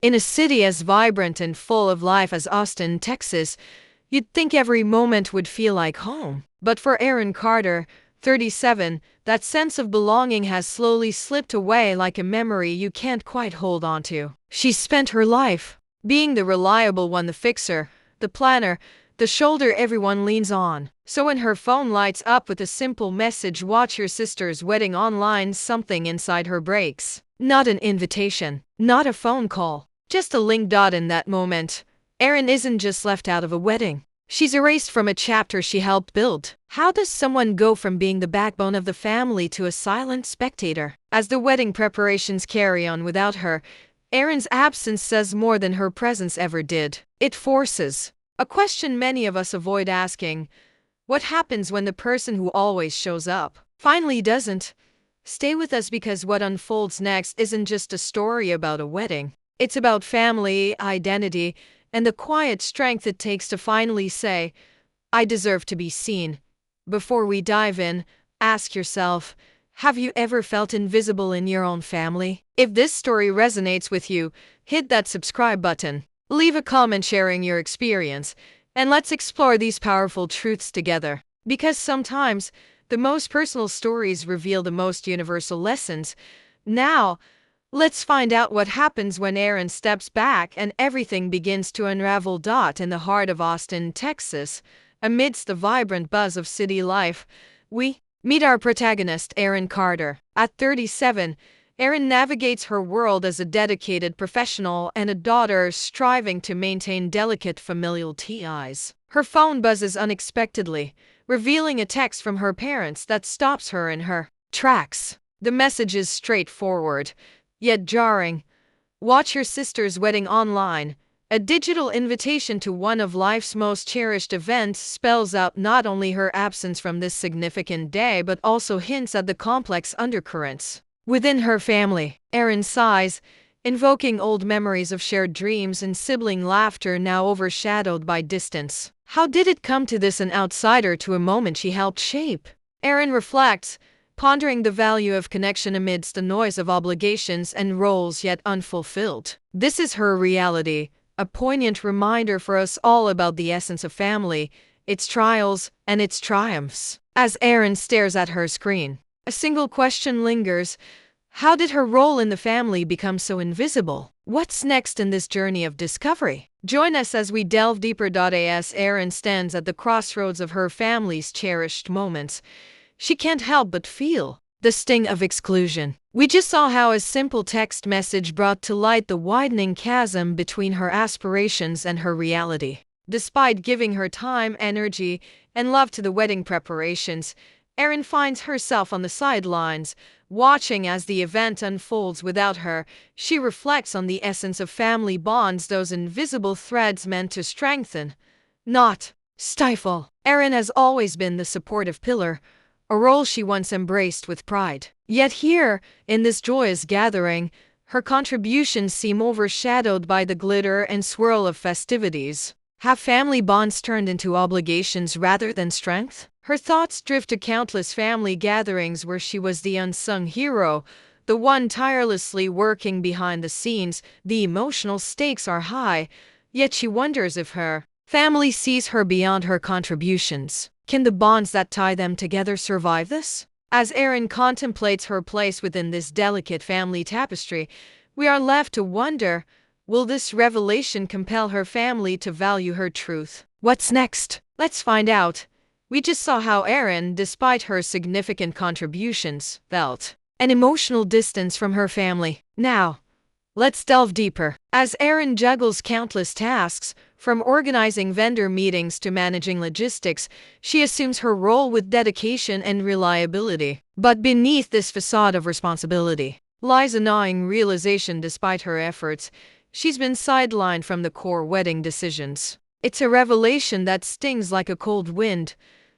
In a city as vibrant and full of life as Austin, Texas, you'd think every moment would feel like home. But for Erin Carter, 37, that sense of belonging has slowly slipped away like a memory you can't quite hold on to. She spent her life being the reliable one, the fixer, the planner, the shoulder everyone leans on. So when her phone lights up with a simple message, "Watch your sister's wedding online," something inside her breaks. Not an invitation, not a phone call, just a link. In that moment, Erin isn't just left out of a wedding. She's erased from a chapter she helped build. How does someone go from being the backbone of the family to a silent spectator? As the wedding preparations carry on without her, Erin's absence says more than her presence ever did. It forces a question many of us avoid asking: what happens when the person who always shows up finally doesn't? Stay with us, because what unfolds next isn't just a story about a wedding. It's about family, identity, and the quiet strength it takes to finally say, "I deserve to be seen." Before we dive in, ask yourself, have you ever felt invisible in your own family? If this story resonates with you, hit that subscribe button, leave a comment sharing your experience, and let's explore these powerful truths together. Because sometimes, the most personal stories reveal the most universal lessons. Now, let's find out what happens when Erin steps back and everything begins to unravel. In the heart of Austin, Texas, amidst the vibrant buzz of city life, we meet our protagonist, Erin Carter. At 37, Erin navigates her world as a dedicated professional and a daughter striving to maintain delicate familial ties. Her phone buzzes unexpectedly, revealing a text from her parents that stops her in her tracks. The message is straightforward, yet jarring. "Watch your sister's wedding online." A digital invitation to one of life's most cherished events spells out not only her absence from this significant day but also hints at the complex undercurrents within her family. Erin sighs, invoking old memories of shared dreams and sibling laughter now overshadowed by distance. How did it come to this, an outsider to a moment she helped shape? Erin reflects, pondering the value of connection amidst the noise of obligations and roles yet unfulfilled. This is her reality, a poignant reminder for us all about the essence of family, its trials and its triumphs. As Erin stares at her screen, a single question lingers: how did her role in the family become so invisible? What's next in this journey of discovery? Join us as we delve deeper. As Erin stands at the crossroads of her family's cherished moments, she can't help but feel the sting of exclusion. We just saw how a simple text message brought to light the widening chasm between her aspirations and her reality. Despite giving her time, energy, and love to the wedding preparations, Erin finds herself on the sidelines, watching as the event unfolds without her. She reflects on the essence of family bonds, those invisible threads meant to strengthen, not stifle. Erin has always been the supportive pillar, a role she once embraced with pride. Yet here, in this joyous gathering, her contributions seem overshadowed by the glitter and swirl of festivities. Have family bonds turned into obligations rather than strength? Her thoughts drift to countless family gatherings where she was the unsung hero, the one tirelessly working behind the scenes. The emotional stakes are high, yet she wonders if her family sees her beyond her contributions. Can the bonds that tie them together survive this? As Erin contemplates her place within this delicate family tapestry, we are left to wonder, will this revelation compel her family to value her truth? What's next? Let's find out. We just saw how Erin, despite her significant contributions, felt an emotional distance from her family. Now, let's delve deeper. As Erin juggles countless tasks, from organizing vendor meetings to managing logistics, she assumes her role with dedication and reliability. But beneath this facade of responsibility lies a gnawing realization: despite her efforts, she's been sidelined from the core wedding decisions. It's a revelation that stings like a cold wind,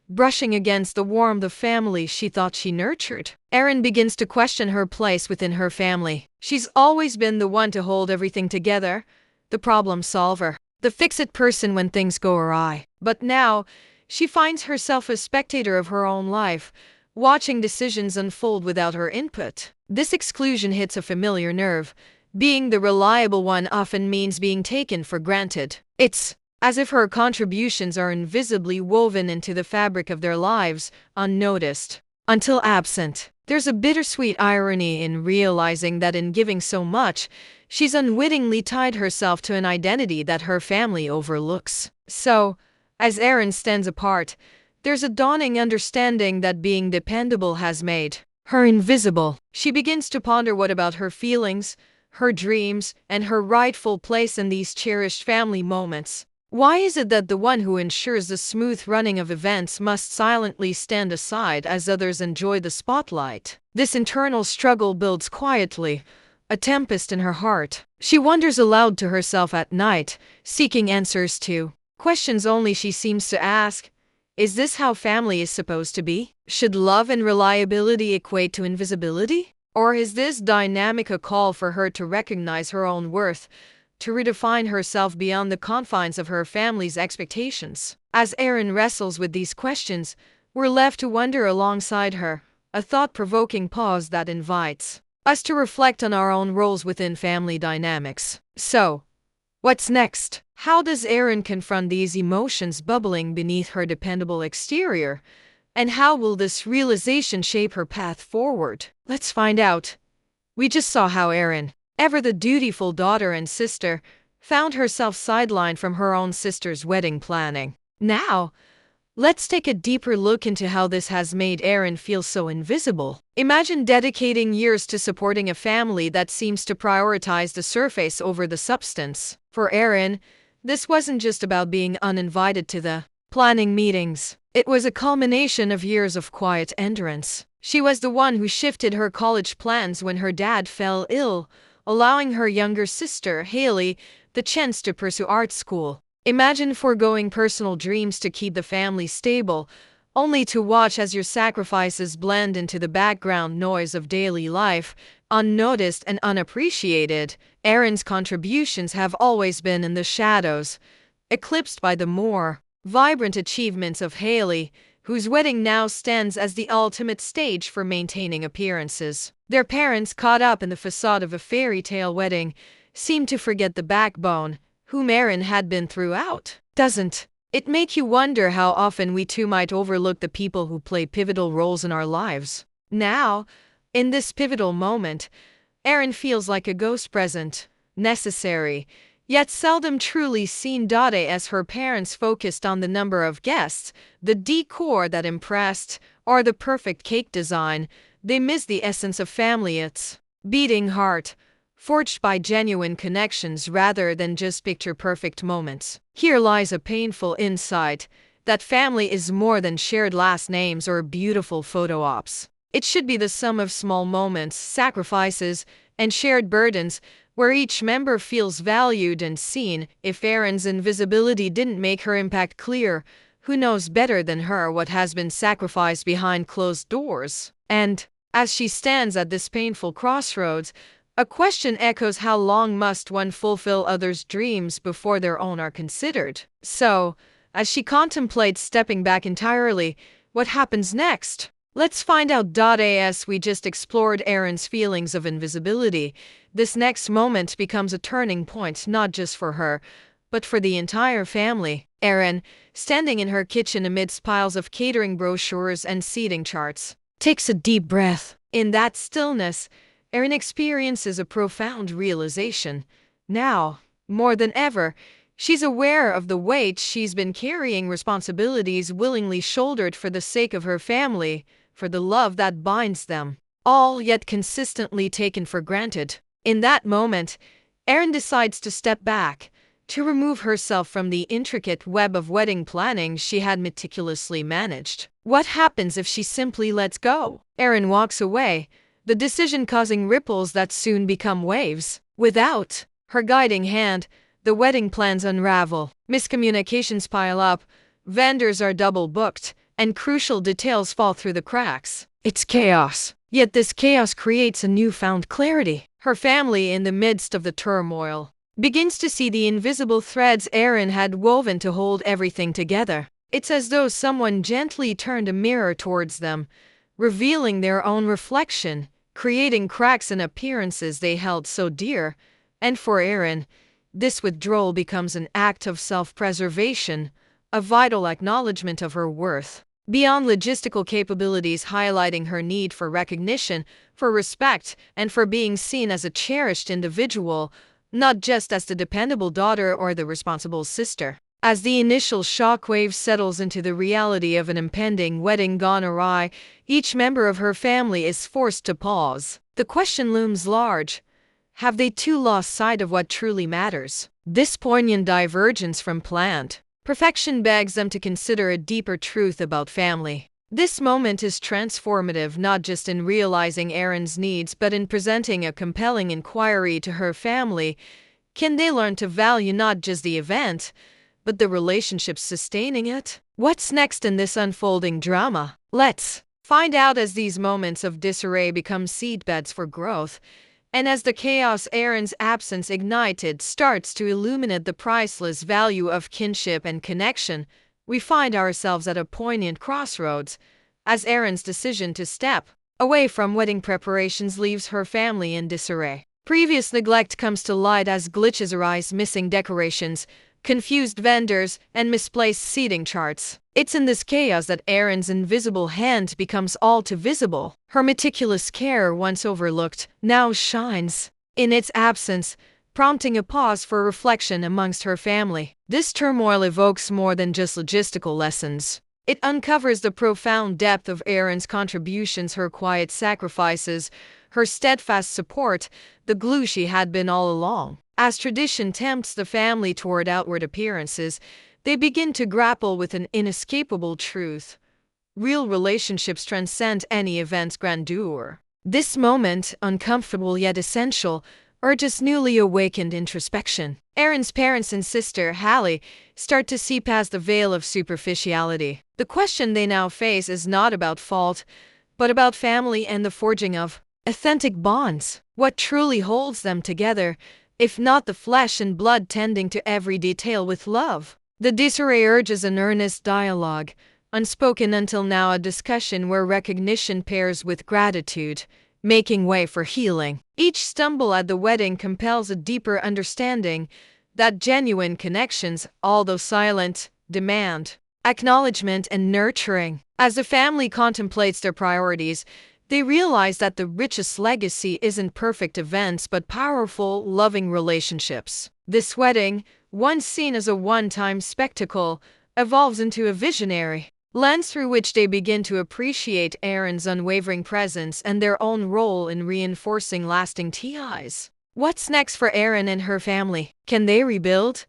brushing against the warmth of family she thought she nurtured. Erin begins to question her place within her family. She's always been the one to hold everything together, the problem solver, the fix-it person when things go awry. But now, she finds herself a spectator of her own life, watching decisions unfold without her input. This exclusion hits a familiar nerve, being the reliable one often means being taken for granted. It's as if her contributions are invisibly woven into the fabric of their lives, unnoticed, until absent. There's a bittersweet irony in realizing that in giving so much, she's unwittingly tied herself to an identity that her family overlooks. So, as Erin stands apart, there's a dawning understanding that being dependable has made her invisible. She begins to ponder what about her feelings, her dreams, and her rightful place in these cherished family moments. Why is it that the one who ensures the smooth running of events must silently stand aside as others enjoy the spotlight? This internal struggle builds quietly, a tempest in her heart. She wonders aloud to herself at night, seeking answers to questions only she seems to ask. Is this how family is supposed to be? Should love and reliability equate to invisibility? Or is this dynamic a call for her to recognize her own worth, to redefine herself beyond the confines of her family's expectations? As Erin wrestles with these questions, we're left to wonder alongside her, a thought-provoking pause that invites us to reflect on our own roles within family dynamics. So, what's next? How does Erin confront these emotions bubbling beneath her dependable exterior? And how will this realization shape her path forward? Let's find out. We just saw how Erin, ever the dutiful daughter and sister, found herself sidelined from her own sister's wedding planning. Now, let's take a deeper look into how this has made Erin feel so invisible. Imagine dedicating years to supporting a family that seems to prioritize the surface over the substance. For Erin, this wasn't just about being uninvited to the planning meetings. It was a culmination of years of quiet endurance. She was the one who shifted her college plans when her dad fell ill, allowing her younger sister, Haley, the chance to pursue art school. Imagine foregoing personal dreams to keep the family stable, only to watch as your sacrifices blend into the background noise of daily life, unnoticed and unappreciated. Erin's contributions have always been in the shadows, eclipsed by the more vibrant achievements of Haley, whose wedding now stands as the ultimate stage for maintaining appearances. Their parents, caught up in the facade of a fairy tale wedding, seem to forget the backbone, whom Erin had been throughout. Doesn't it make you wonder how often we too might overlook the people who play pivotal roles in our lives? Now, in this pivotal moment, Erin feels like a ghost present, necessary, yet seldom truly seen. As her parents focused on the number of guests, the decor that impressed, or the perfect cake design, they missed the essence of family, its beating heart, forged by genuine connections rather than just picture-perfect moments. Here lies a painful insight that family is more than shared last names or beautiful photo ops. It should be the sum of small moments, sacrifices, and shared burdens, where each member feels valued and seen. If Erin's invisibility didn't make her impact clear, who knows better than her what has been sacrificed behind closed doors? And, as she stands at this painful crossroads, a question echoes: how long must one fulfill others' dreams before their own are considered? So, as she contemplates stepping back entirely, what happens next? Let's find out. As we just explored Erin's feelings of invisibility, this next moment becomes a turning point not just for her, but for the entire family. Erin, standing in her kitchen amidst piles of catering brochures and seating charts, takes a deep breath. In that stillness, Erin experiences a profound realization. Now, more than ever, she's aware of the weight she's been carrying, responsibilities willingly shouldered for the sake of her family, for the love that binds them, all yet consistently taken for granted. In that moment, Erin decides to step back, to remove herself from the intricate web of wedding planning she had meticulously managed. What happens if she simply lets go? Erin walks away, the decision causing ripples that soon become waves. Without her guiding hand, the wedding plans unravel. Miscommunications pile up, vendors are double booked, and crucial details fall through the cracks. It's chaos. Yet this chaos creates a newfound clarity. Her family, in the midst of the turmoil, begins to see the invisible threads Erin had woven to hold everything together. It's as though someone gently turned a mirror towards them, revealing their own reflection, creating cracks in appearances they held so dear. And for Erin, this withdrawal becomes an act of self-preservation, a vital acknowledgement of her worth. Beyond logistical capabilities, highlighting her need for recognition, for respect, and for being seen as a cherished individual, not just as the dependable daughter or the responsible sister. As the initial shockwave settles into the reality of an impending wedding gone awry, each member of her family is forced to pause. The question looms large. Have they too lost sight of what truly matters? This poignant divergence from planned perfection begs them to consider a deeper truth about family. This moment is transformative not just in realizing Erin's needs but in presenting a compelling inquiry to her family. Can they learn to value not just the event, but the relationships sustaining it? What's next in this unfolding drama? Let's find out as these moments of disarray become seedbeds for growth, and as the chaos Erin's absence ignited starts to illuminate the priceless value of kinship and connection, we find ourselves at a poignant crossroads, as Erin's decision to step away from wedding preparations leaves her family in disarray. Previous neglect comes to light as glitches arise: missing decorations, confused vendors, and misplaced seating charts. It's in this chaos that Erin's invisible hand becomes all too visible. Her meticulous care, once overlooked, now shines in its absence, prompting a pause for reflection amongst her family. This turmoil evokes more than just logistical lessons. It uncovers the profound depth of Erin's contributions, her quiet sacrifices, her steadfast support, the glue she had been all along. As tradition tempts the family toward outward appearances, they begin to grapple with an inescapable truth. Real relationships transcend any event's grandeur. This moment, uncomfortable yet essential, urges newly awakened introspection. Erin's parents and sister, Hallie, start to see past the veil of superficiality. The question they now face is not about fault, but about family and the forging of authentic bonds. What truly holds them together, if not the flesh and blood tending to every detail with love? The disarray urges an earnest dialogue, unspoken until now, a discussion where recognition pairs with gratitude, making way for healing. Each stumble at the wedding compels a deeper understanding that genuine connections, although silent, demand acknowledgement and nurturing. As the family contemplates their priorities, they realize that the richest legacy isn't perfect events but powerful, loving relationships. This wedding, once seen as a one-time spectacle, evolves into a visionary lens through which they begin to appreciate Erin's unwavering presence and their own role in reinforcing lasting ties. What's next for Erin and her family? Can they rebuild,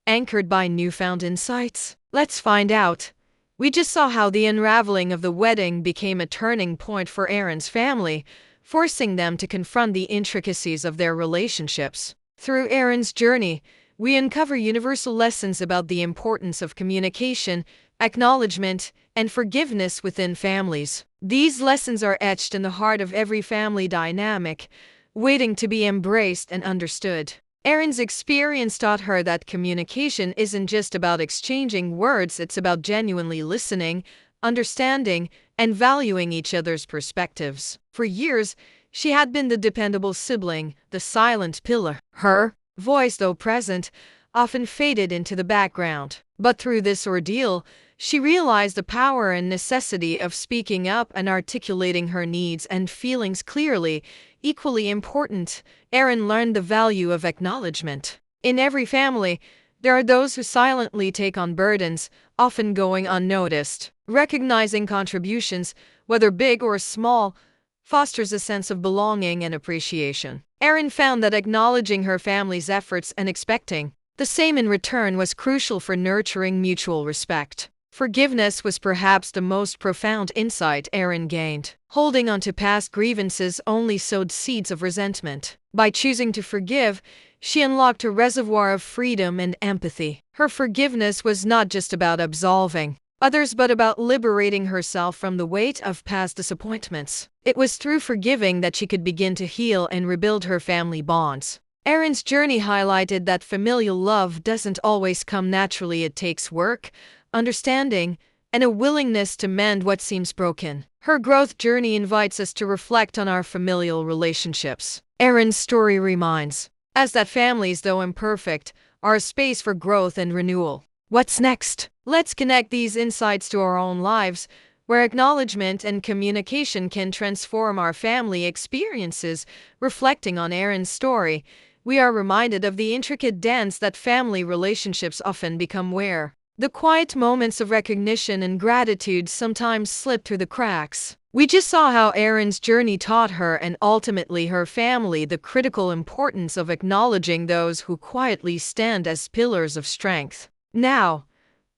anchored by newfound insights? Let's find out. We just saw how the unraveling of the wedding became a turning point for Erin's family, forcing them to confront the intricacies of their relationships. Through Erin's journey, we uncover universal lessons about the importance of communication, acknowledgement, and forgiveness within families. These lessons are etched in the heart of every family dynamic, waiting to be embraced and understood. Erin's experience taught her that communication isn't just about exchanging words, it's about genuinely listening, understanding, and valuing each other's perspectives. For years, she had been the dependable sibling, the silent pillar. Her voice, though present, often faded into the background. But through this ordeal, she realized the power and necessity of speaking up and articulating her needs and feelings clearly. Equally important, Erin learned the value of acknowledgement. In every family, there are those who silently take on burdens, often going unnoticed. Recognizing contributions, whether big or small, fosters a sense of belonging and appreciation. Erin found that acknowledging her family's efforts and expecting the same in return was crucial for nurturing mutual respect. Forgiveness was perhaps the most profound insight Erin gained. Holding on to past grievances only sowed seeds of resentment. By choosing to forgive, she unlocked a reservoir of freedom and empathy. Her forgiveness was not just about absolving others but about liberating herself from the weight of past disappointments. It was through forgiving that she could begin to heal and rebuild her family bonds. Erin's journey highlighted that familial love doesn't always come naturally. It takes work, understanding, and a willingness to mend what seems broken. Her growth journey invites us to reflect on our familial relationships. Erin's story reminds us that families, though imperfect, are a space for growth and renewal. What's next? Let's connect these insights to our own lives, where acknowledgement and communication can transform our family experiences. Reflecting on Erin's story, we are reminded of the intricate dance that family relationships often become, where the quiet moments of recognition and gratitude sometimes slip through the cracks. We just saw how Erin's journey taught her and ultimately her family the critical importance of acknowledging those who quietly stand as pillars of strength. Now,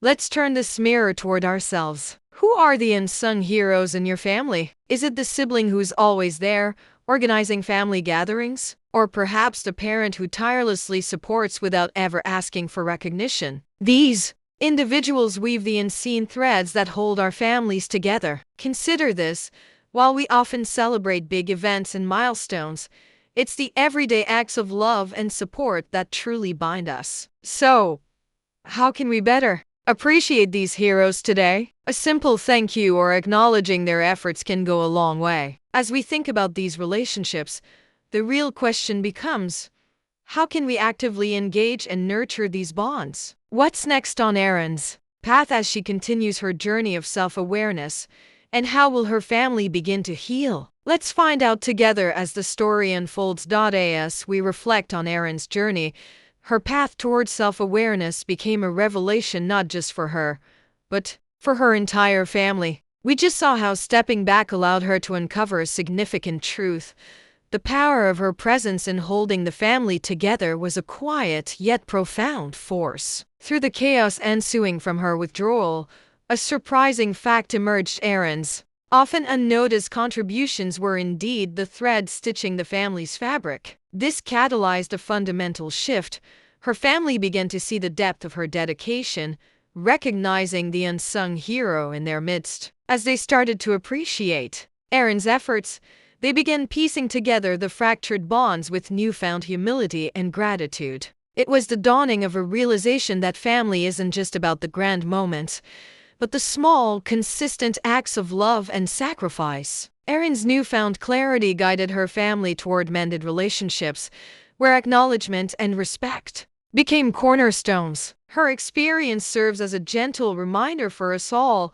let's turn this mirror toward ourselves. Who are the unsung heroes in your family? Is it the sibling who's always there, organizing family gatherings? Or perhaps the parent who tirelessly supports without ever asking for recognition? These individuals weave the unseen threads that hold our families together. Consider this: while we often celebrate big events and milestones, it's the everyday acts of love and support that truly bind us. So, how can we better appreciate these heroes today? A simple thank you or acknowledging their efforts can go a long way. As we think about these relationships, the real question becomes, how can we actively engage and nurture these bonds? What's next on Erin's path as she continues her journey of self-awareness, and how will her family begin to heal? Let's find out together as the story unfolds. As we reflect on Erin's journey, her path towards self-awareness became a revelation not just for her, but for her entire family. We just saw how stepping back allowed her to uncover a significant truth. The power of her presence in holding the family together was a quiet yet profound force. Through the chaos ensuing from her withdrawal, a surprising fact emerged: Erin's often unnoticed contributions were indeed the thread stitching the family's fabric. This catalyzed a fundamental shift. Her family began to see the depth of her dedication, recognizing the unsung hero in their midst. As they started to appreciate Erin's efforts, they began piecing together the fractured bonds with newfound humility and gratitude. It was the dawning of a realization that family isn't just about the grand moments, but the small, consistent acts of love and sacrifice. Erin's newfound clarity guided her family toward mended relationships, where acknowledgement and respect became cornerstones. Her experience serves as a gentle reminder for us all.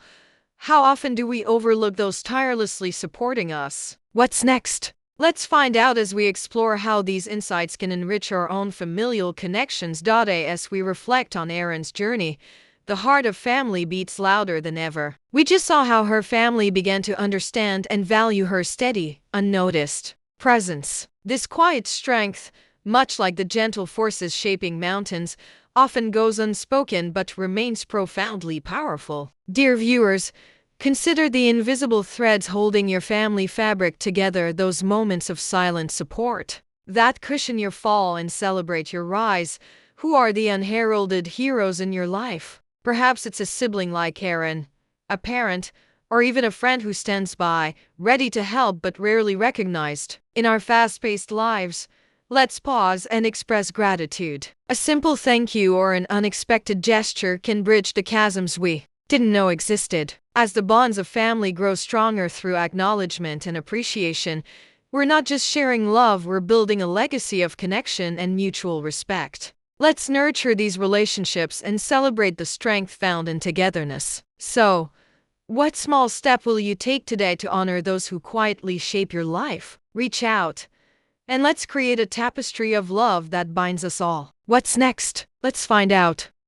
How often do we overlook those tirelessly supporting us? What's next? Let's find out as we explore how these insights can enrich our own familial connections. As we reflect on Erin's journey, the heart of family beats louder than ever. We just saw how her family began to understand and value her steady, unnoticed presence. This quiet strength, much like the gentle forces shaping mountains, often goes unspoken but remains profoundly powerful. Dear viewers, consider the invisible threads holding your family fabric together, those moments of silent support that cushion your fall and celebrate your rise. Who are the unheralded heroes in your life? Perhaps it's a sibling like Erin, a parent, or even a friend who stands by, ready to help but rarely recognized. In our fast-paced lives, let's pause and express gratitude. A simple thank you or an unexpected gesture can bridge the chasms we didn't know existed. As the bonds of family grow stronger through acknowledgement and appreciation, we're not just sharing love, we're building a legacy of connection and mutual respect. Let's nurture these relationships and celebrate the strength found in togetherness. So, what small step will you take today to honor those who quietly shape your life? Reach out, and let's create a tapestry of love that binds us all. What's next? Let's find out.